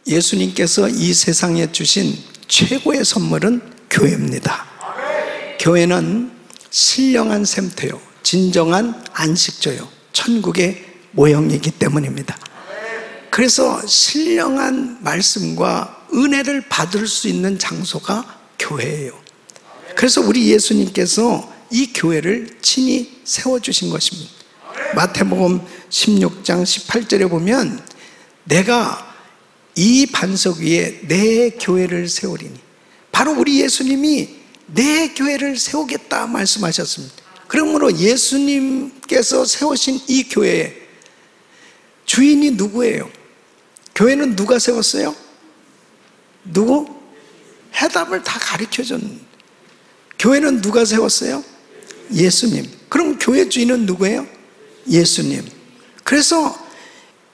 예수님께서 이 세상에 주신 최고의 선물은 교회입니다. 교회는 신령한 샘터요, 진정한 안식처요, 천국의 모형이기 때문입니다. 그래서 신령한 말씀과 은혜를 받을 수 있는 장소가 교회예요. 그래서 우리 예수님께서 이 교회를 친히 세워주신 것입니다. 마태복음 16장 18절에 보면 내가 이 반석 위에 내 교회를 세우리니, 바로 우리 예수님이 내 교회를 세우겠다 말씀하셨습니다. 그러므로 예수님께서 세우신 이 교회의 주인이 누구예요? 교회는 누가 세웠어요? 누구? 해답을 다 가르쳐줬는데 교회는 누가 세웠어요? 예수님. 그럼 교회 주인은 누구예요? 예수님. 그래서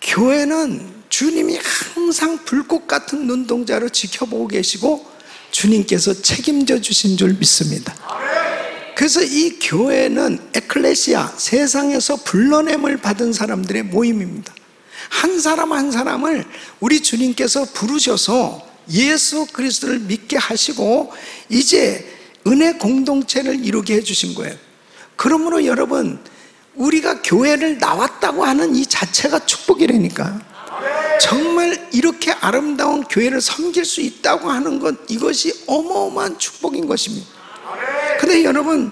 교회는 주님이 항상 불꽃 같은 눈동자로 지켜보고 계시고 주님께서 책임져 주신 줄 믿습니다. 그래서 이 교회는 에클레시아, 세상에서 불러냄을 받은 사람들의 모임입니다. 한 사람 한 사람을 우리 주님께서 부르셔서 예수 그리스도를 믿게 하시고 이제 은혜 공동체를 이루게 해주신 거예요. 그러므로 여러분, 우리가 교회를 나왔다고 하는 이 자체가 축복이라니까. 정말 이렇게 아름다운 교회를 섬길 수 있다고 하는 것, 이것이 어마어마한 축복인 것입니다. 근데 여러분,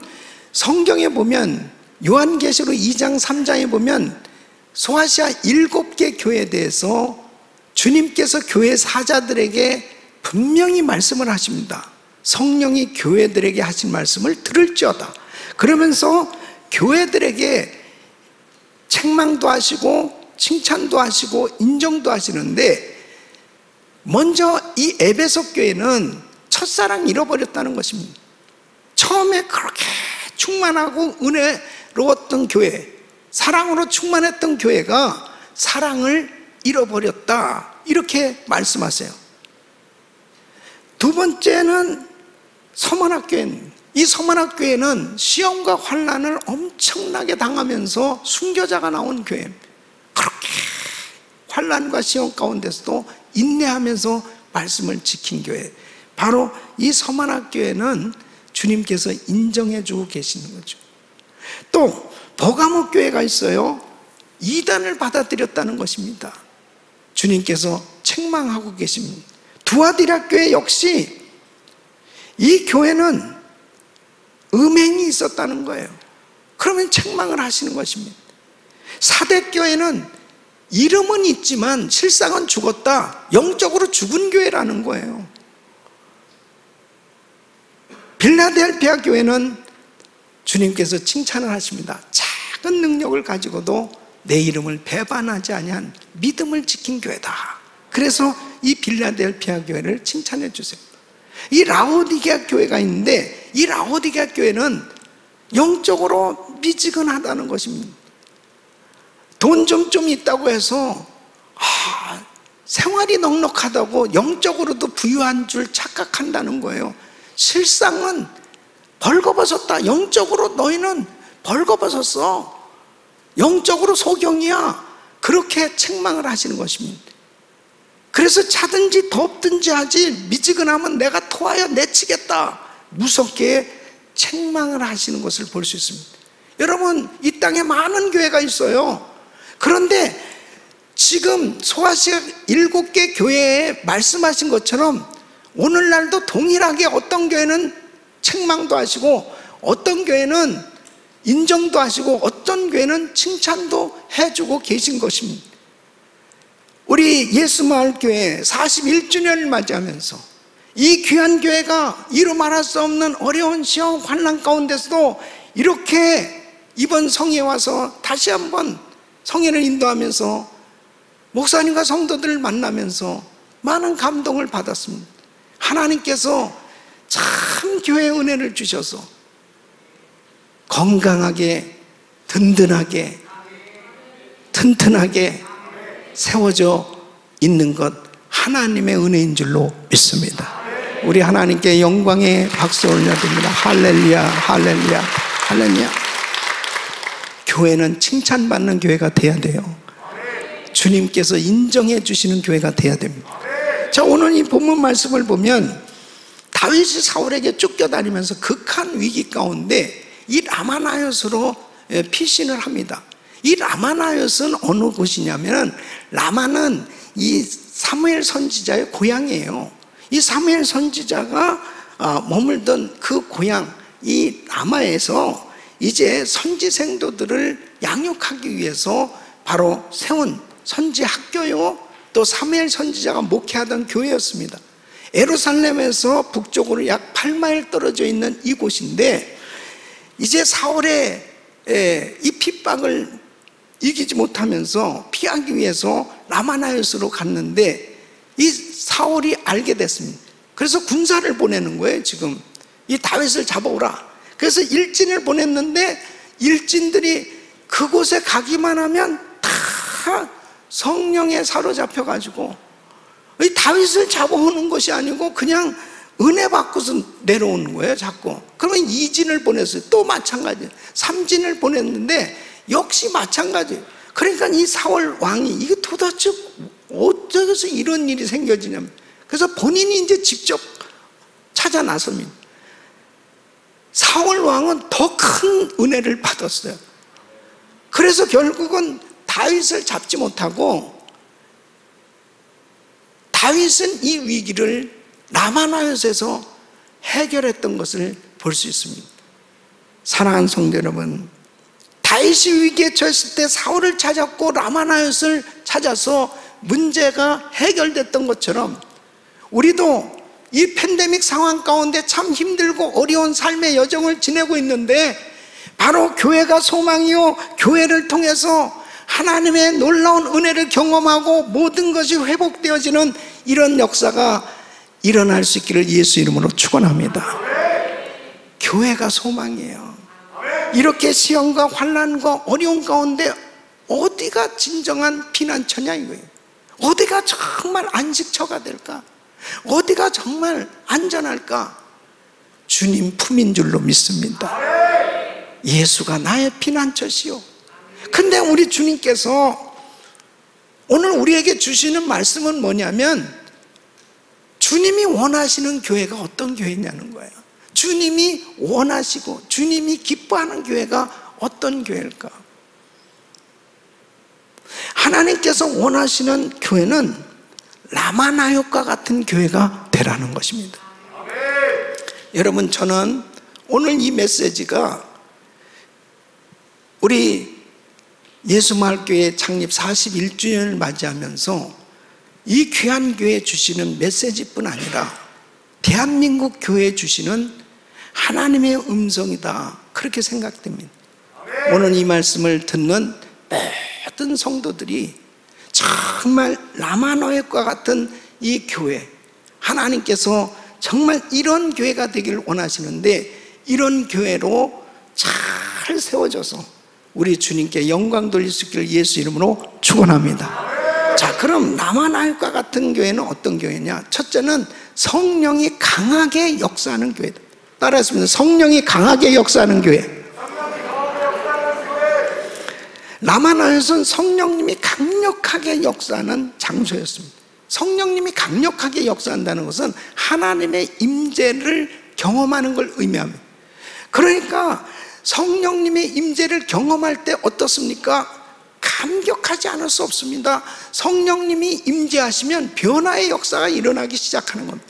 성경에 보면 요한계시록 2장 3장에 보면 소아시아 7개 교회에 대해서 주님께서 교회 사자들에게 분명히 말씀을 하십니다. 성령이 교회들에게 하신 말씀을 들을지어다. 그러면서 교회들에게 책망도 하시고 칭찬도 하시고 인정도 하시는데, 먼저 이 에베소 교회는 첫사랑 잃어버렸다는 것입니다. 처음에 그렇게 충만하고 은혜로웠던 교회, 사랑으로 충만했던 교회가 사랑을 잃어버렸다, 이렇게 말씀하세요. 두 번째는 서문학교회입니다. 이 서문학교회는 시험과 환난을 엄청나게 당하면서 순교자가 나온 교회입니다. 그렇게 환난과 시험 가운데서도 인내하면서 말씀을 지킨 교회, 바로 이 서문학교회는 주님께서 인정해 주고 계시는 거죠. 또 버가모 교회가 있어요. 이단을 받아들였다는 것입니다. 주님께서 책망하고 계십니다. 두아디라 교회 역시 이 교회는 음행이 있었다는 거예요. 그러면 책망을 하시는 것입니다. 사대교회는 이름은 있지만 실상은 죽었다, 영적으로 죽은 교회라는 거예요. 빌라델피아 교회는 주님께서 칭찬을 하십니다. 작은 능력을 가지고도 내 이름을 배반하지 아니한 믿음을 지킨 교회다. 그래서 이 빌라델피아 교회를 칭찬해 주세요. 이 라오디게아 교회가 있는데, 이 라오디게아 교회는 영적으로 미지근하다는 것입니다. 돈 좀 있다고 해서 생활이 넉넉하다고 영적으로도 부유한 줄 착각한다는 거예요. 실상은 벌거벗었다. 영적으로 너희는 벌거벗었어. 영적으로 소경이야. 그렇게 책망을 하시는 것입니다. 그래서 자든지 덥든지 하지, 미지근하면 내가 토하여 내치겠다, 무섭게 책망을 하시는 것을 볼 수 있습니다. 여러분, 이 땅에 많은 교회가 있어요. 그런데 지금 소아시아 7개 교회에 말씀하신 것처럼 오늘날도 동일하게 어떤 교회는 책망도 하시고 어떤 교회는 인정도 하시고 어떤 교회는 칭찬도 해주고 계신 것입니다. 우리 예수마을교회 41주년을 맞이하면서 이 귀한 교회가 이루 말할 수 없는 어려운 시험 환난 가운데서도 이렇게 이번 성회에 와서 다시 한번 성회를 인도하면서 목사님과 성도들을 만나면서 많은 감동을 받았습니다. 하나님께서 참 교회에 은혜를 주셔서 건강하게, 든든하게, 튼튼하게 세워져 있는 것, 하나님의 은혜인 줄로 믿습니다. 우리 하나님께 영광의 박수 올려드립니다. 할렐루야, 할렐루야, 할렐루야. 교회는 칭찬받는 교회가 돼야 돼요. 주님께서 인정해 주시는 교회가 돼야 됩니다. 자, 오늘 이 본문 말씀을 보면 다윗이 사울에게 쫓겨다니면서 극한 위기 가운데 이 라마나요스로 피신을 합니다. 이 라마나요스는 어느 곳이냐면, 라마는 이 사무엘 선지자의 고향이에요. 이 사무엘 선지자가 머물던 그 고향 이 라마에서 이제 선지 생도들을 양육하기 위해서 바로 세운 선지 학교요, 또 사무엘 선지자가 목회하던 교회였습니다. 예루살렘에서 북쪽으로 약 8마일 떨어져 있는 이곳인데, 이제 사울의 이 핍박을 이기지 못하면서 피하기 위해서 라마나요스로 갔는데, 이 사울이 알게 됐습니다. 그래서 군사를 보내는 거예요. 지금 이 다윗을 잡아오라. 그래서 일진을 보냈는데, 일진들이 그곳에 가기만 하면 다 성령에 사로잡혀 가지고 이 다윗을 잡아오는 것이 아니고 그냥 은혜 받고서 내려오는 거예요, 자꾸. 그러면 2진을 보냈어요. 또 마찬가지. 3진을 보냈는데 역시 마찬가지. 그러니까 이 사울 왕이 이게 도대체 어쩌서 이런 일이 생겨지냐면, 그래서 본인이 이제 직접 찾아 나섭니다. 사울 왕은 더 큰 은혜를 받았어요. 그래서 결국은 다윗을 잡지 못하고, 다윗은 이 위기를 라마나요스에서 해결했던 것을 볼 수 있습니다. 사랑하는 성도 여러분, 다윗이 위기에 처했을 때 사울을 찾았고 라마나요스를 찾아서 문제가 해결됐던 것처럼, 우리도 이 팬데믹 상황 가운데 참 힘들고 어려운 삶의 여정을 지내고 있는데, 바로 교회가 소망이요, 교회를 통해서 하나님의 놀라운 은혜를 경험하고 모든 것이 회복되어지는 이런 역사가 일어날 수 있기를 예수 이름으로 축원합니다. 교회가 소망이에요. 이렇게 시험과 환난과 어려운 가운데 어디가 진정한 피난처냐 이거예요. 어디가 정말 안식처가 될까? 어디가 정말 안전할까? 주님 품인 줄로 믿습니다. 예수가 나의 피난처시오. 근데 우리 주님께서 오늘 우리에게 주시는 말씀은 뭐냐면, 주님이 원하시는 교회가 어떤 교회냐는 거예요. 주님이 원하시고 주님이 기뻐하는 교회가 어떤 교회일까? 하나님께서 원하시는 교회는 라마나요과 같은 교회가 되라는 것입니다. 여러분, 저는 오늘 이 메시지가 우리 예수마을교회 창립 41주년을 맞이하면서 이 귀한 교회에 주시는 메시지뿐 아니라 대한민국 교회에 주시는 하나님의 음성이다, 그렇게 생각됩니다. 오늘 이 말씀을 듣는 모든 성도들이 정말 라마나요과 같은 이 교회, 하나님께서 정말 이런 교회가 되기를 원하시는데, 이런 교회로 잘 세워져서 우리 주님께 영광 돌릴 수 있기를 예수 이름으로 축원합니다. 자, 그럼 라마나요과 같은 교회는 어떤 교회냐? 첫째는 성령이 강하게 역사하는 교회다. 따라했습니다. 성령이 강하게 역사하는 교회. 라마나요스는 성령님이 강력하게 역사하는 장소였습니다. 성령님이 강력하게 역사한다는 것은 하나님의 임재를 경험하는 걸 의미합니다. 그러니까 성령님의 임재를 경험할 때 어떻습니까? 감격하지 않을 수 없습니다. 성령님이 임재하시면 변화의 역사가 일어나기 시작하는 겁니다.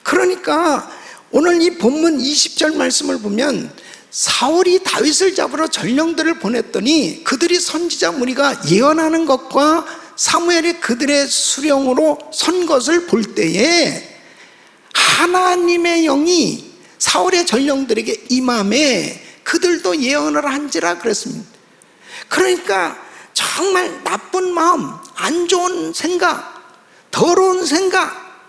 그러니까 오늘 이 본문 20절 말씀을 보면, 사울이 다윗을 잡으러 전령들을 보냈더니 그들이 선지자 무리가 예언하는 것과 사무엘이 그들의 수령으로 선 것을 볼 때에 하나님의 영이 사울의 전령들에게 임함에 그들도 예언을 한지라 그랬습니다. 그러니까 정말 나쁜 마음, 안 좋은 생각, 더러운 생각,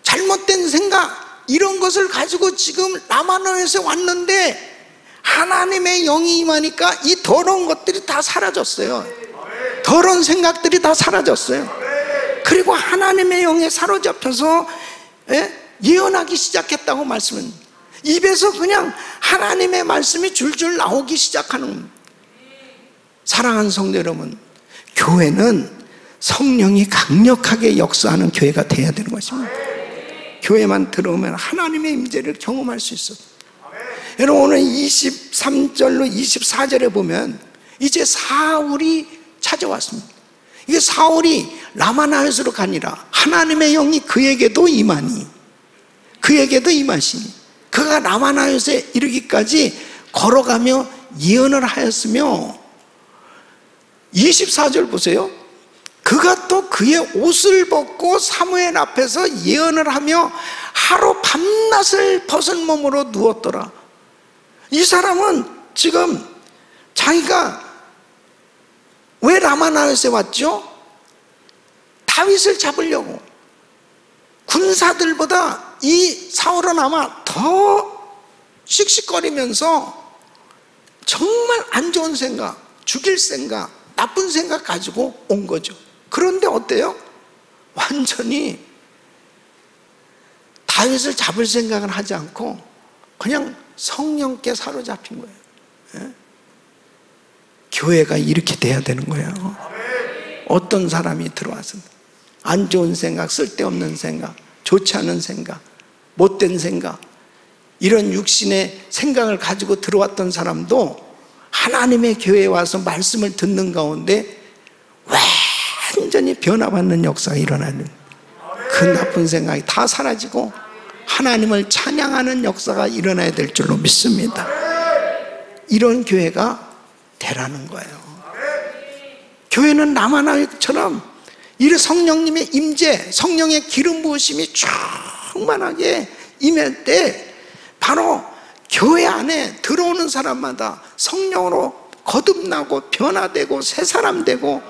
잘못된 생각, 이런 것을 가지고 지금 라마나요스에 왔는데 하나님의 영이 임하니까 이 더러운 것들이 다 사라졌어요. 더러운 생각들이 다 사라졌어요. 그리고 하나님의 영에 사로잡혀서 예언하기 시작했다고 말씀은, 입에서 그냥 하나님의 말씀이 줄줄 나오기 시작하는 겁니다. 사랑하는 성도 여러분, 교회는 성령이 강력하게 역사하는 교회가 돼야 되는 것입니다. 교회만 들어오면 하나님의 임재를 경험할 수 있어요. 여러분, 오늘 23절로 24절에 보면 이제 사울이 찾아왔습니다. 이게 사울이 라마나요스로 가니라 하나님의 영이 그에게도 임하니, 그에게도 임하시니, 그가 라마나요스에 이르기까지 걸어가며 예언을 하였으며, 24절 보세요. 그가 또 그의 옷을 벗고 사무엘 앞에서 예언을 하며 하루 밤낮을 벗은 몸으로 누웠더라. 이 사람은 지금 자기가 왜 라마나요스에 왔죠? 다윗을 잡으려고. 군사들보다 이 사울은 아마 더 씩씩거리면서 정말 안 좋은 생각, 죽일 생각, 나쁜 생각 가지고 온 거죠. 그런데 어때요? 완전히 다윗을 잡을 생각을 하지 않고 그냥 성령께 사로잡힌 거예요. 예? 교회가 이렇게 돼야 되는 거예요. 어떤 사람이 들어와서 안 좋은 생각, 쓸데없는 생각, 좋지 않은 생각, 못된 생각, 이런 육신의 생각을 가지고 들어왔던 사람도 하나님의 교회에 와서 말씀을 듣는 가운데 완전히 변화받는 역사가 일어나는, 그 나쁜 생각이 다 사라지고 하나님을 찬양하는 역사가 일어나야 될 줄로 믿습니다. 이런 교회가 되라는 거예요. 교회는 라마나요처럼 이 성령님의 임재, 성령의 기름 부으심이 충만하게 임할 때 바로 교회 안에 들어오는 사람마다 성령으로 거듭나고 변화되고 새 사람 되고,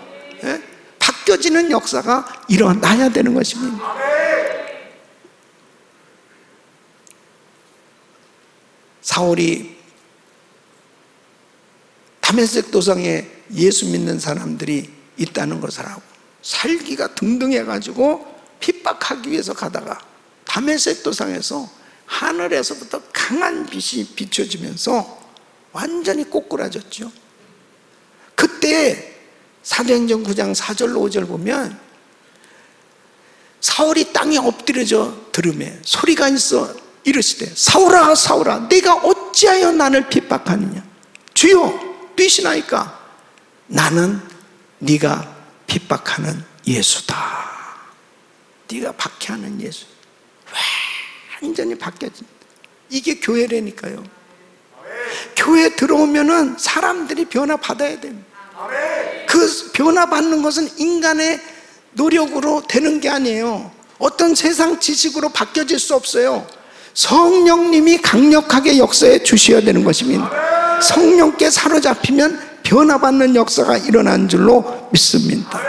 예? 바뀌어지는 역사가 일어나야 되는 것입니다. 사울이 다메섹 도상에 예수 믿는 사람들이 있다는 것을 알고 살기가 등등해가지고 핍박하기 위해서 가다가 다메섹 도상에서 하늘에서부터 강한 빛이 비춰지면서 완전히 꼬꾸라졌죠. 그때 사도행전 9장 4절로 5절 보면 사울이 땅에 엎드려져 들으매 소리가 있어 이르시되 사울아 사울아 네가 어찌하여 나를 핍박하느냐. 주여 뛰시나이까. 나는 네가 핍박하는 예수다. 네가 박해하는 예수. 완전히 바뀌어진다. 이게 교회라니까요. 교회 들어오면은 사람들이 변화 받아야 됩니다. 그 변화 받는 것은 인간의 노력으로 되는 게 아니에요. 어떤 세상 지식으로 바뀌어질 수 없어요. 성령님이 강력하게 역사해 주셔야 되는 것입니다. 성령께 사로잡히면 변화받는 역사가 일어난 줄로 믿습니다.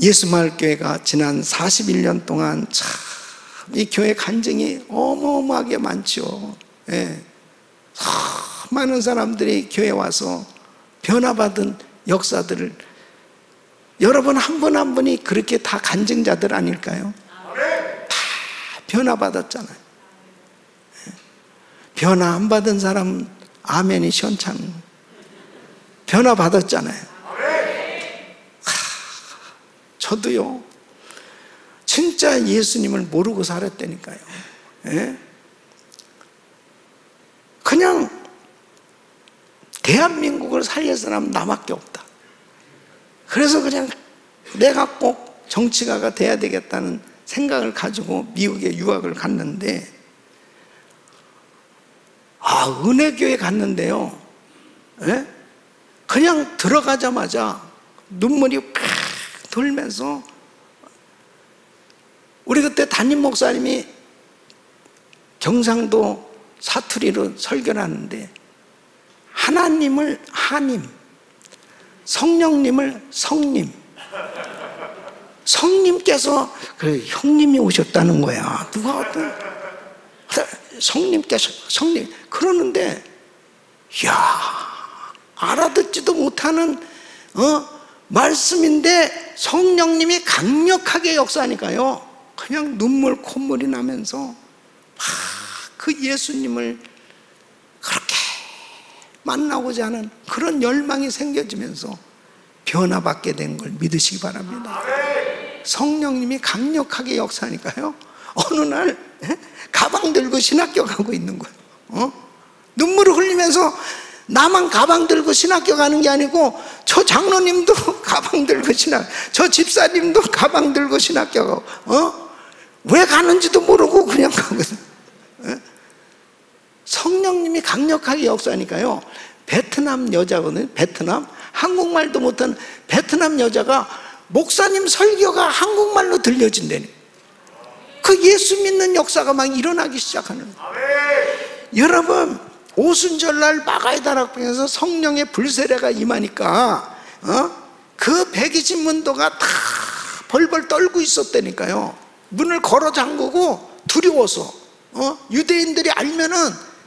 예수마을교회가 지난 41년 동안 참 이 교회 간증이 어마어마하게 많죠. 예. 많은 사람들이 교회에 와서 변화받은 역사들을, 여러분 한 분 한 분이 그렇게 다 간증자들 아닐까요? 다 변화받았잖아요. 변화 안 받은 사람은 아멘이 시원찮은, 변화받았잖아요. 저도요 진짜 예수님을 모르고 살았다니까요. 예? 그냥 대한민국을 살릴 사람은 나밖에 없다. 그래서 그냥 내가 꼭 정치가가 돼야 되겠다는 생각을 가지고 미국에 유학을 갔는데, 은혜교회 갔는데요, 예? 그냥 들어가자마자 눈물이 팍 돌면서, 우리 그때 담임 목사님이 경상도 사투리로 설교를 하는데 하나님을 하님, 성령님을 성님, 성님께서 그 형님이 오셨다는 거야. 누가 어떤 성님께서 성님 그러는데, 야 알아듣지도 못하는 말씀인데 성령님이 강력하게 역사하니까요 그냥 눈물 콧물이 나면서 그 예수님을 그렇게 만나고자 하는 그런 열망이 생겨지면서 변화받게 된 걸 믿으시기 바랍니다. 성령님이 강력하게 역사하니까요, 어느 날 가방 들고 신학교 가고 있는 거예요. 눈물을 흘리면서 나만 가방 들고 신학교 가는 게 아니고 저 장로님도 가방 들고 저 집사님도 가방 들고 신학교 가고, 왜 가는지도 모르고 그냥 가거든요. 성령님이 강력하게 역사하니까요, 베트남 여자거든요. 베트남, 한국말도 못하는 베트남 여자가 목사님 설교가 한국말로 들려진다니. 그 예수 믿는 역사가 막 일어나기 시작하는 거예요. 여러분, 오순절날 마가이다락방에서 성령의 불세례가 임하니까 그 120문도가 다 벌벌 떨고 있었다니까요. 문을 걸어 잠그고 두려워서, 유대인들이 알면은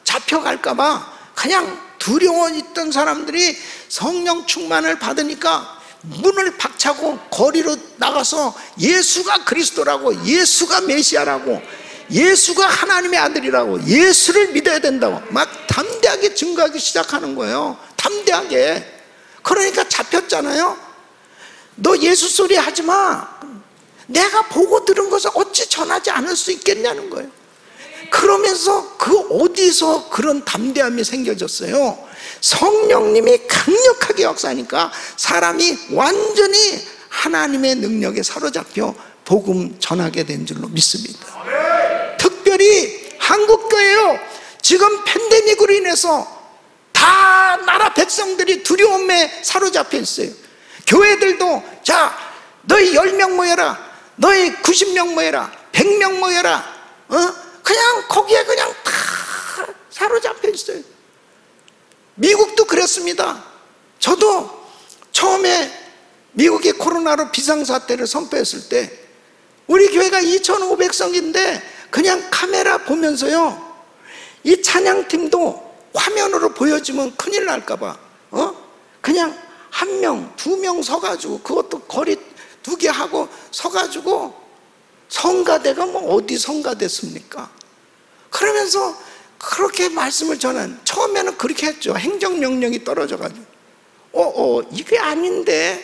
잡혀갈까봐 그냥 두려워 있던 사람들이 성령 충만을 받으니까 문을 박차고 거리로 나가서 예수가 그리스도라고, 예수가 메시아라고, 예수가 하나님의 아들이라고, 예수를 믿어야 된다고 막 담대하게 증거하기 시작하는 거예요. 담대하게. 그러니까 잡혔잖아요. 너 예수 소리 하지 마. 내가 보고 들은 것을 어찌 전하지 않을 수 있겠냐는 거예요. 그러면서 그 어디서 그런 담대함이 생겨졌어요? 성령님이 강력하게 역사하니까 사람이 완전히 하나님의 능력에 사로잡혀 복음 전하게 된 줄로 믿습니다. 특별히 한국교회요, 지금 팬데믹으로 인해서 다 나라 백성들이 두려움에 사로잡혀 있어요. 교회들도 자, 너희 10명 모여라, 너희 90명 모여라, 100명 모여라, 그냥 거기에 그냥 다 사로잡혀 있어요. 미국도 그랬습니다. 저도 처음에 미국이 코로나로 비상사태를 선포했을 때 우리 교회가 2,500성인데 그냥 카메라 보면서요, 이 찬양팀도 화면으로 보여주면 큰일 날까봐 그냥 1명, 2명 서가지고, 그것도 거리 2개 하고 서가지고, 성가대가 뭐 어디 성가됐습니까? 그러면서 그렇게 말씀을 전한, 처음에는 그렇게 했죠. 행정명령이 떨어져가지고 이게 아닌데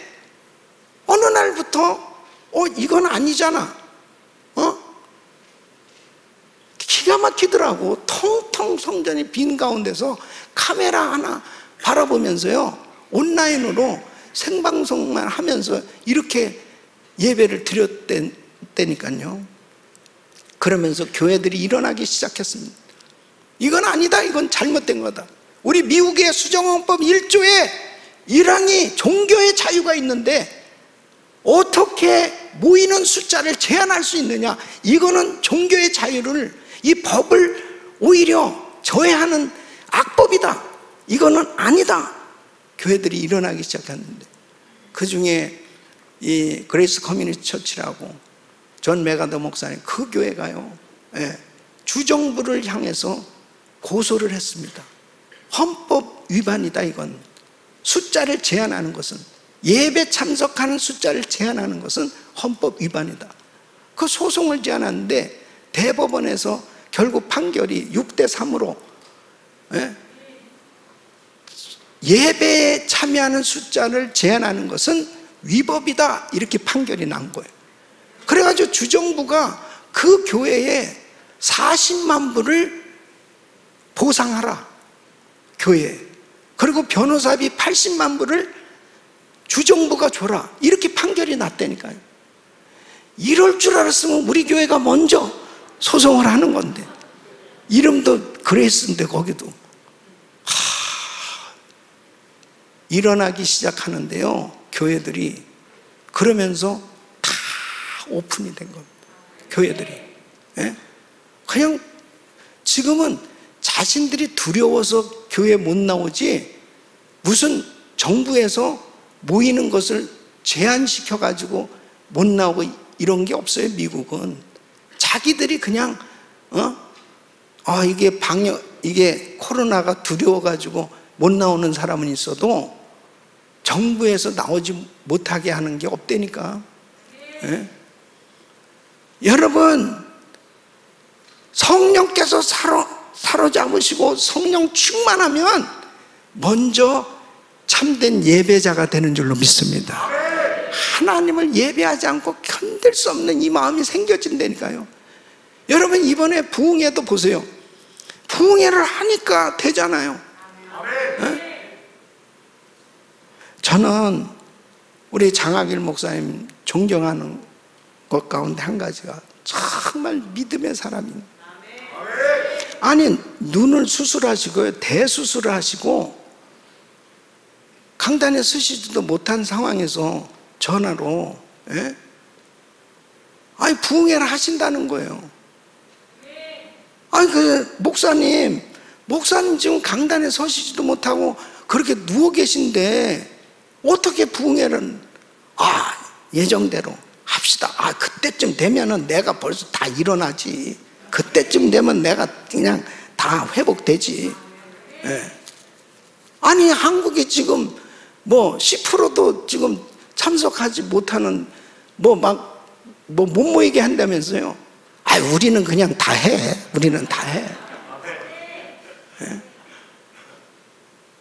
어느 날부터 이건 아니잖아, 기가 막히더라고. 텅텅 성전이 빈 가운데서 카메라 하나 바라보면서요, 온라인으로 생방송만 하면서 이렇게 예배를 드렸다니까요. 그러면서 교회들이 일어나기 시작했습니다. 이건 아니다, 이건 잘못된 거다. 우리 미국의 수정헌법 1조에 1항이 종교의 자유가 있는데 어떻게 모이는 숫자를 제한할 수 있느냐, 이거는 종교의 자유를, 이 법을 오히려 저해하는 악법이다, 이거는 아니다. 교회들이 일어나기 시작했는데, 그 중에 이 그레이스 커뮤니티 처치라고 존 메가더 목사님, 그 교회가요, 주정부를 향해서 고소를 했습니다. 헌법 위반이다, 이건. 숫자를 제한하는 것은, 예배 참석하는 숫자를 제한하는 것은 헌법 위반이다. 그 소송을 제안하는데 대법원에서 결국 판결이 6대3으로 예배에 참여하는 숫자를 제한하는 것은 위법이다, 이렇게 판결이 난 거예요. 그래가지고 주정부가 그 교회에 40만 불을 보상하라, 교회에. 그리고 변호사비 80만 불을 주정부가 줘라, 이렇게 판결이 났다니까요. 이럴 줄 알았으면 우리 교회가 먼저 소송을 하는 건데, 이름도 그레이스인데 거기도 일어나기 시작하는데요, 교회들이. 그러면서 다 오픈이 된 겁니다, 교회들이. 그냥 지금은 자신들이 두려워서 교회 못 나오지, 무슨 정부에서 모이는 것을 제한시켜가지고 못 나오고 이런 게 없어요. 미국은 자기들이 그냥 이게 코로나가 두려워가지고 못 나오는 사람은 있어도 정부에서 나오지 못하게 하는 게 없다니까. 여러분, 성령께서 사로잡으시고 성령 충만하면 먼저 참된 예배자가 되는 줄로 믿습니다. 하나님을 예배하지 않고 견딜 수 없는 이 마음이 생겨진다니까요. 여러분 이번에 부흥회도 보세요. 부흥회를 하니까 되잖아요. 네? 저는 우리 장학일 목사님 존경하는 것 가운데 한 가지가 정말 믿음의 사람입니다. 아니 눈을 수술하시고 대수술을 하시고 강단에 서시지도 못한 상황에서 전화로 아니 부흥회를 하신다는 거예요. 아니 그 목사님 지금 강단에 서시지도 못하고 그렇게 누워 계신데 어떻게 부흥회를 예정대로 합시다. 그때쯤 되면은 내가 벌써 다 일어나지. 그때쯤 되면 내가 그냥 다 회복되지. 아니 한국이 지금 뭐 10%도 지금 참석하지 못하는 못 모이게 한다면서요. 우리는 그냥 다 해. 우리는 다 해.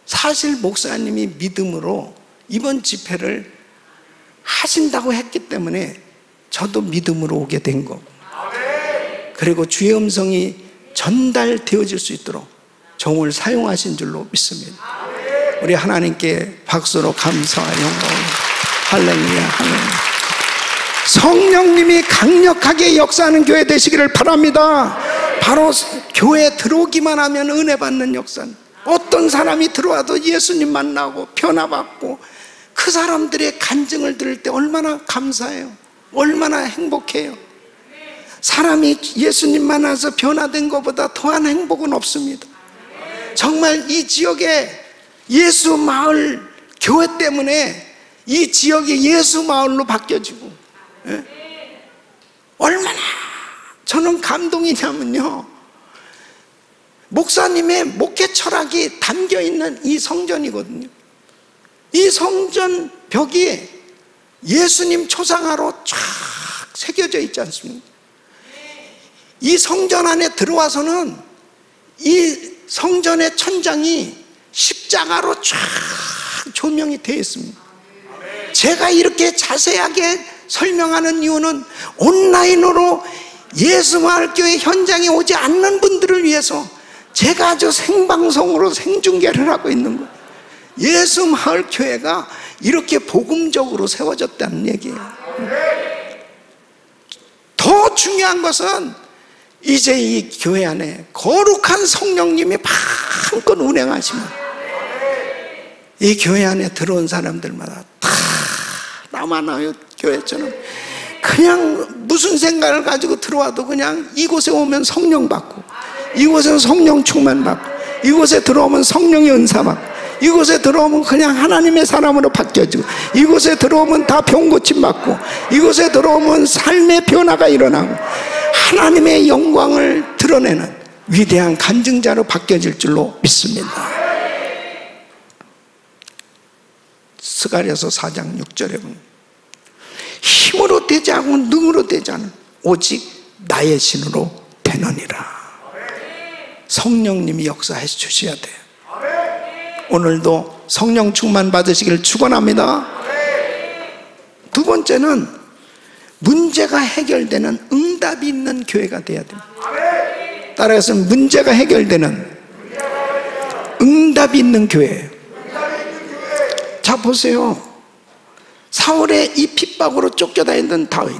사실 목사님이 믿음으로 이번 집회를 하신다고 했기 때문에 저도 믿음으로 오게 된 거고, 그리고 주의 음성이 전달되어질 수 있도록 종을 사용하신 줄로 믿습니다. 우리 하나님께 박수로 감사와 영광을. 할렐루야, 할렐루야. 성령님이 강력하게 역사하는 교회 되시기를 바랍니다. 바로 교회에 들어오기만 하면 은혜 받는 역사는, 어떤 사람이 들어와도 예수님 만나고 변화받고 그 사람들의 간증을 들을 때 얼마나 감사해요. 얼마나 행복해요. 사람이 예수님 만나서 변화된 것보다 더한 행복은 없습니다. 정말 이 지역에 예수 마을 교회 때문에 이 지역이 예수 마을로 바뀌어지고, 얼마나 저는 감동이냐면요, 목사님의 목회 철학이 담겨있는 이 성전이거든요. 이 성전 벽이 예수님 초상화로 쫙 새겨져 있지 않습니까? 이 성전 안에 들어와서는 이 성전의 천장이 십자가로 쫙 조명이 되어 있습니다. 제가 이렇게 자세하게 설명하는 이유는 온라인으로 예수마을교회 현장에 오지 않는 분들을 위해서 제가 아주 생방송으로 생중계를 하고 있는 거예요. 예수마을교회가 이렇게 복음적으로 세워졌다는 얘기예요. 더 중요한 것은 이제 이 교회 안에 거룩한 성령님이 마음껏 운행하시면 이 교회 안에 들어온 사람들마다 다 라마나요 교회처럼 그냥 무슨 생각을 가지고 들어와도 그냥 이곳에 오면 성령 받고, 이곳에는 성령 충만 받고, 이곳에 들어오면 성령의 은사 받고, 이곳에 들어오면 그냥 하나님의 사람으로 바뀌어지고, 이곳에 들어오면 다 병 고침 받고, 이곳에 들어오면 삶의 변화가 일어나고 하나님의 영광을 드러내는 위대한 간증자로 바뀌어질 줄로 믿습니다. 스가랴서 4장 6절에 보면 힘으로 되지 않고 능으로 되지 않은 오직 나의 신으로 되느니라. 성령님이 역사해 주셔야 돼요. 오늘도 성령 충만 받으시기를 축원합니다. 두 번째는 문제가 해결되는 응답이 있는 교회가 돼야 됩니다. 따라서 문제가 해결되는 응답이 있는 교회. 자 보세요. 사울의 이 핍박으로 쫓겨다니던 다윗,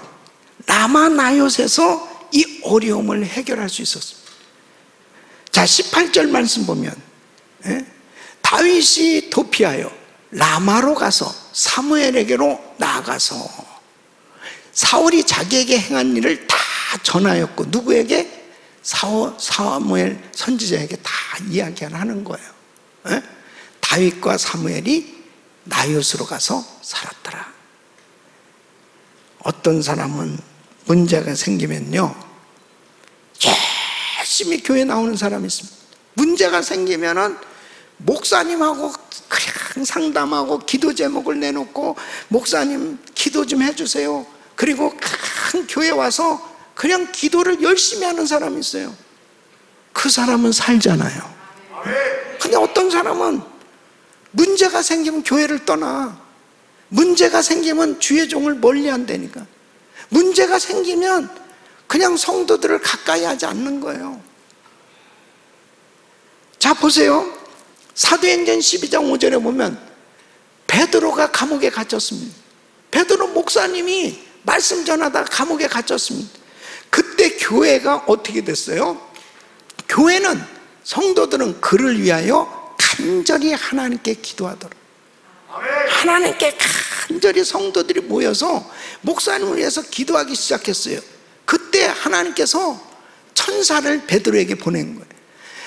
라마나요스에서 이 어려움을 해결할 수 있었습니다. 자 18절 말씀 보면 다윗이 도피하여 라마로 가서 사무엘에게로 나아가서 사울이 자기에게 행한 일을 다 전하였고, 누구에게? 사무엘 선지자에게 다 이야기하는 거예요. 다윗과 사무엘이 나요스로 가서 살았더라. 어떤 사람은 문제가 생기면요, 열심히 교회 나오는 사람이 있습니다. 문제가 생기면은 목사님하고 그냥 상담하고 기도 제목을 내놓고, 목사님 기도 좀 해주세요. 그리고 큰 교회 와서 그냥 기도를 열심히 하는 사람이 있어요. 그 사람은 살잖아요. 근데 어떤 사람은 문제가 생기면 교회를 떠나. 문제가 생기면 주의 종을 멀리 한다니까. 문제가 생기면 그냥 성도들을 가까이 하지 않는 거예요. 자, 보세요. 사도행전 12장 5절에 보면 베드로가 감옥에 갇혔습니다. 베드로 목사님이 말씀 전하다가 감옥에 갇혔습니다. 그때 교회가 어떻게 됐어요? 교회는, 성도들은 그를 위하여 간절히 하나님께 기도하더라. 하나님께 간절히 성도들이 모여서 목사님을 위해서 기도하기 시작했어요. 그때 하나님께서 천사를 베드로에게 보낸 거예요.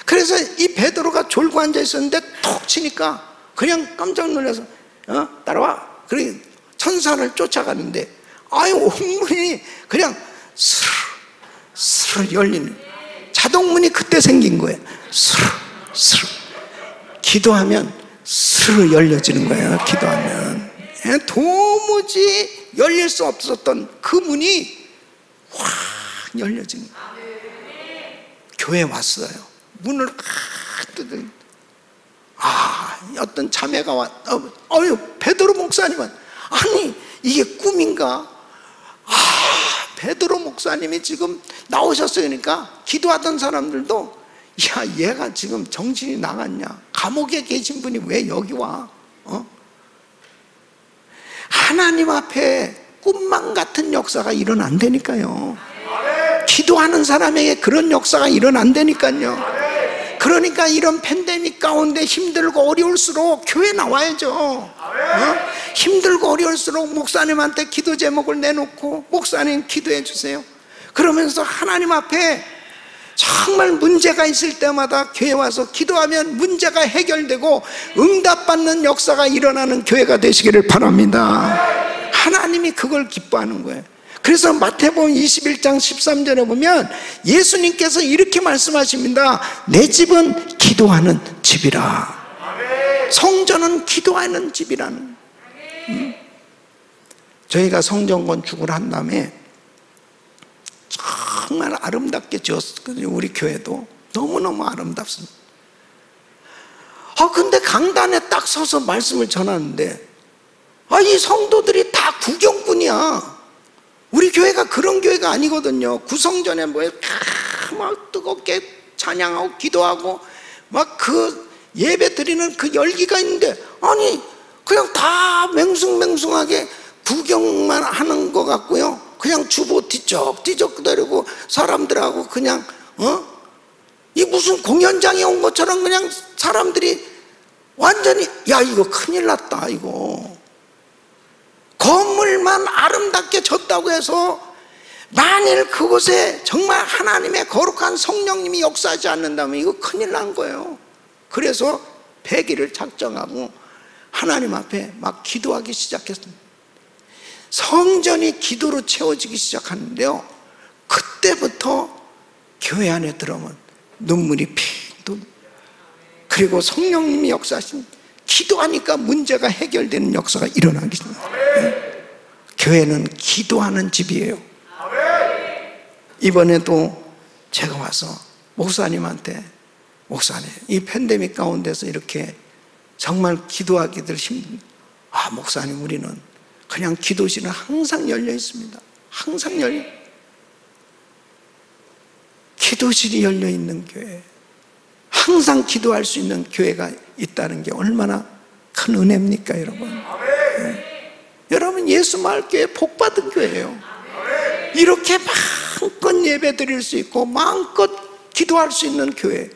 그래서 이 베드로가 졸고 앉아 있었는데 톡 치니까 그냥 깜짝 놀라서 따라와. 그래 천사를 쫓아가는데 옥문이 그냥 스르르 열리는, 자동문이 그때 생긴 거예요. 스르르 기도하면 스르르 열려지는 거예요. 기도하면 도무지 열릴 수 없었던 그 문이 확 열려지는 거예요. 교회에 왔어요. 문을 확 뜯으니 어떤 자매가 베드로 목사님은 아니 이게 꿈인가? 베드로 목사님이 지금 나오셨어요. 그러니까 기도하던 사람들도 야, 얘가 지금 정신이 나갔냐? 감옥에 계신 분이 왜 여기 와? 하나님 앞에 꿈만 같은 역사가 일어난다니까요. 기도하는 사람에게 그런 역사가 일어난다니까요. 그러니까 이런 팬데믹 가운데 힘들고 어려울수록 교회 나와야죠. 힘들고 어려울수록 목사님한테 기도 제목을 내놓고 목사님 기도해 주세요. 그러면서 하나님 앞에 정말 문제가 있을 때마다 교회 와서 기도하면 문제가 해결되고 응답받는 역사가 일어나는 교회가 되시기를 바랍니다. 하나님이 그걸 기뻐하는 거예요. 그래서 마태복음 21장 13절에 보면 예수님께서 이렇게 말씀하십니다. 내 집은 기도하는 집이라. 성전은 기도하는 집이라는. 저희가 성전 건축을 한 다음에 정말 아름답게 지었거든요. 우리 교회도 너무너무 아름답습니다. 근데 강단에 딱 서서 말씀을 전하는데 이 성도들이 다 구경꾼이야. 우리 교회가 그런 교회가 아니거든요. 구성전에 막 뜨겁게 찬양하고 기도하고 막 그 예배 드리는 그 열기가 있는데 아니 그냥 다 맹숭맹숭하게 구경만 하는 것 같고요. 그냥 주보 뒤적뒤적 거리고 사람들하고 그냥 이 무슨 공연장에 온 것처럼 그냥 사람들이 완전히 야 이거 큰일 났다. 이거 건물만 아름답게 졌다고 해서 만일 그곳에 정말 하나님의 거룩한 성령님이 역사하지 않는다면 이거 큰일 난 거예요. 그래서 폐기를 작정하고 하나님 앞에 막 기도하기 시작했습니다. 성전이 기도로 채워지기 시작하는데요, 그때부터 교회 안에 들어오면 눈물이 핑. 그리고 성령님이 역사하신, 기도하니까 문제가 해결되는 역사가 일어나기 시작합니다. 교회는 기도하는 집이에요. 이번에도 제가 와서 목사님한테, 목사님 이 팬데믹 가운데서 이렇게 정말 기도하기들 힘듭니다. 목사님 우리는 그냥 기도실은 항상 열려 있습니다. 항상 열려, 기도실이 열려 있는 교회, 항상 기도할 수 있는 교회가 있다는 게 얼마나 큰 은혜입니까 여러분? 여러분 예수마을교회 복받은 교회예요. 이렇게 마음껏 예배 드릴 수 있고 마음껏 기도할 수 있는 교회.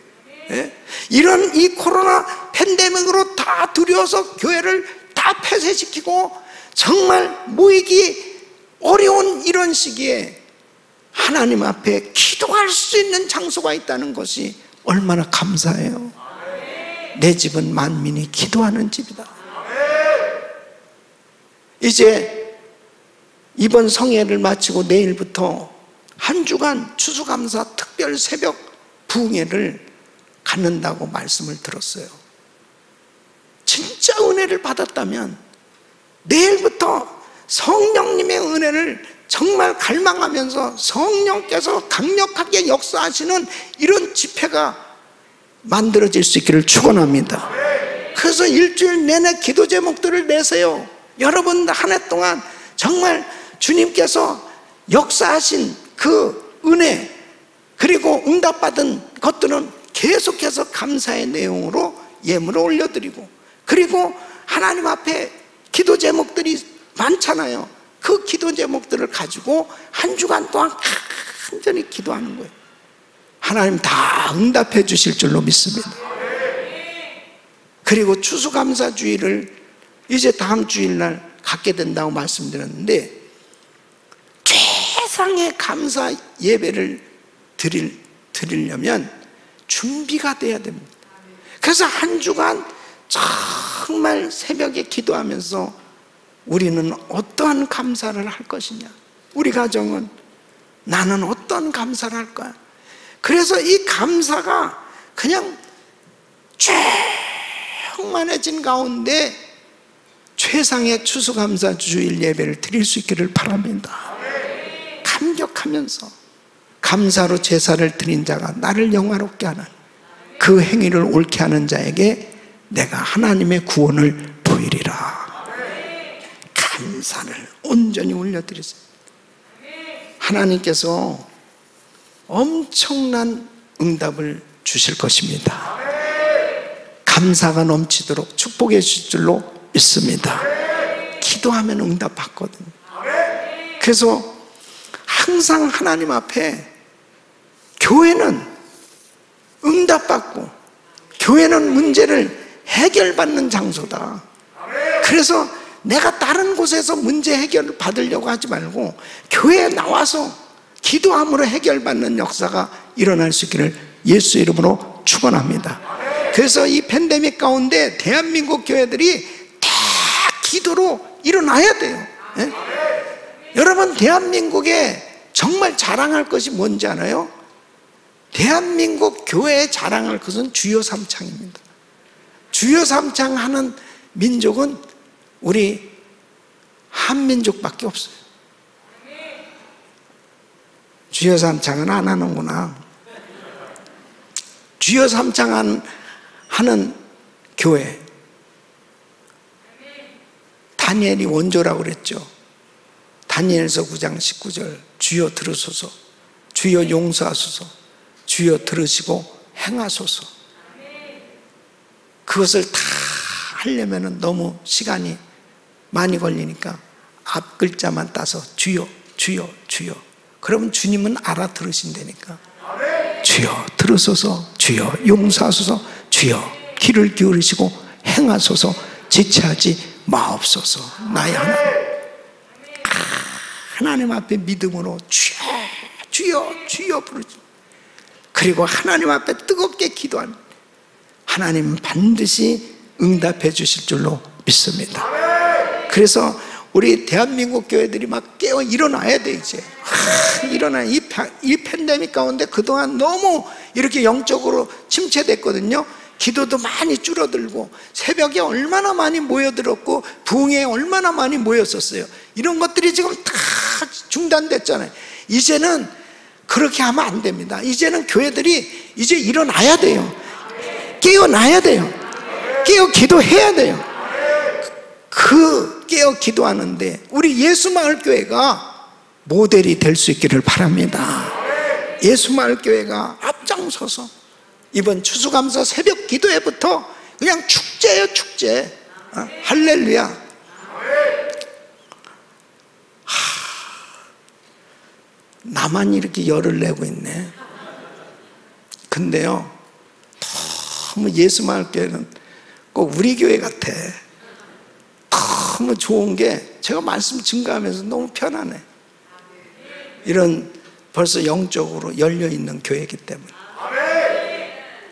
이런 이 코로나 팬데믹으로 다 두려워서 교회를 다 폐쇄시키고 정말 모이기 어려운 이런 시기에 하나님 앞에 기도할 수 있는 장소가 있다는 것이 얼마나 감사해요. 내 집은 만민이 기도하는 집이다. 이제 이번 성회를 마치고 내일부터 한 주간 추수감사 특별 새벽 부흥회를 갖는다고 말씀을 들었어요. 진짜 은혜를 받았다면 내일부터 성령님의 은혜를 정말 갈망하면서 성령께서 강력하게 역사하시는 이런 집회가 만들어질 수 있기를 축원합니다. 그래서 일주일 내내 기도 제목들을 내세요. 여러분 한 해 동안 정말 주님께서 역사하신 그 은혜 그리고 응답받은 것들은 계속해서 감사의 내용으로 예물을 올려드리고, 그리고 하나님 앞에 기도 제목들이 많잖아요. 그 기도 제목들을 가지고 한 주간 동안 간절히 기도하는 거예요. 하나님 다 응답해 주실 줄로 믿습니다. 그리고 추수감사주일을 이제 다음 주일날 갖게 된다고 말씀드렸는데, 최상의 감사 예배를 드리려면 준비가 돼야 됩니다. 그래서 한 주간 정말 새벽에 기도하면서 우리는 어떠한 감사를 할 것이냐, 우리 가정은 나는 어떤 감사를 할 거야. 그래서 이 감사가 그냥 충만해진 가운데 최상의 추수감사주일 예배를 드릴 수 있기를 바랍니다. 감격하면서 감사로 제사를 드린 자가 나를 영화롭게 하는 그 행위를 옳게 하는 자에게 내가 하나님의 구원을 보이리라. 감사를 온전히 올려드리세요. 하나님께서 엄청난 응답을 주실 것입니다. 감사가 넘치도록 축복해 주실 줄로 믿습니다. 기도하면 응답 받거든요. 그래서 항상 하나님 앞에, 교회는 응답받고 교회는 문제를 해결받는 장소다. 그래서 내가 다른 곳에서 문제 해결을 받으려고 하지 말고 교회에 나와서 기도함으로 해결받는 역사가 일어날 수 있기를 예수 이름으로 축원합니다. 그래서 이 팬데믹 가운데 대한민국 교회들이 다 기도로 일어나야 돼요. 예? 여러분, 대한민국에 정말 자랑할 것이 뭔지 알아요? 대한민국 교회에 자랑할 것은 주여 삼창입니다. 주여 삼창 하는 민족은 우리 한민족밖에 없어요. 주여 삼창은 안 하는구나. 주여 삼창 하는 교회, 다니엘이 원조라고 그랬죠. 다니엘서 9장 19절, 주여 들으소서, 주여 용서하소서, 주여 들으시고 행하소서. 그것을 다 하려면 너무 시간이 많이 걸리니까 앞 글자만 따서 주여, 주여, 주여. 그러면 주님은 알아들으신다니까. 주여 들으소서, 주여 용서하소서, 주여 귀를 기울이시고 행하소서, 지체하지 마옵소서. 나의 하나님 앞에 믿음으로 주여, 주여, 주여 부르지. 그리고 하나님 앞에 뜨겁게 기도하는, 하나님은 반드시 응답해 주실 줄로 믿습니다. 그래서 우리 대한민국 교회들이 막 깨어 일어나야 돼. 이제 일어나. 이 팬데믹 가운데 그동안 너무 이렇게 영적으로 침체됐거든요. 기도도 많이 줄어들고 새벽에 얼마나 많이 모여들었고 부흥회에 얼마나 많이 모였었어요. 이런 것들이 지금 다 중단됐잖아요. 이제는 그렇게 하면 안 됩니다. 이제는 교회들이 이제 일어나야 돼요. 깨어나야 돼요. 깨어 기도해야 돼요. 그 깨어 기도하는데 우리 예수마을교회가 모델이 될 수 있기를 바랍니다. 예수마을교회가 앞장서서 이번 추수감사 새벽 기도회부터 그냥 축제예요, 축제. 할렐루야. 나만 이렇게 열을 내고 있네. 근데요, 너무 예수마을교회는 꼭 우리 교회 같아. 너무 좋은 게 제가 말씀 증거하면서 너무 편하네. 이런 벌써 영적으로 열려있는 교회이기 때문에.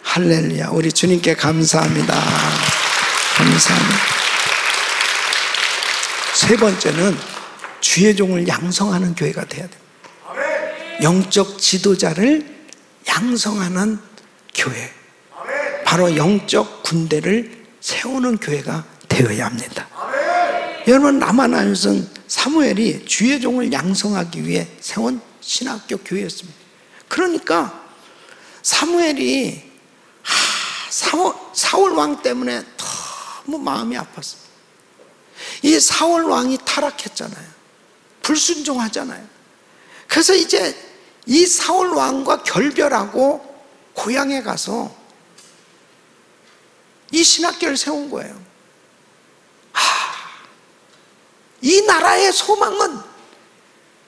할렐루야. 우리 주님께 감사합니다. 감사합니다. 세 번째는 주의 종을 양성하는 교회가 돼야 됩니다. 영적 지도자를 양성하는 교회, 바로 영적 군대를 세우는 교회가 되어야 합니다. 여러분, 남한안에서는 사무엘이 주의 종을 양성하기 위해 세운 신학교 교회였습니다. 그러니까 사무엘이 사울 왕 때문에 너무 마음이 아팠어요. 이 사울 왕이 타락했잖아요. 불순종하잖아요. 그래서 이제 이 사울 왕과 결별하고 고향에 가서 이 신학교를 세운 거예요. 이 나라의 소망은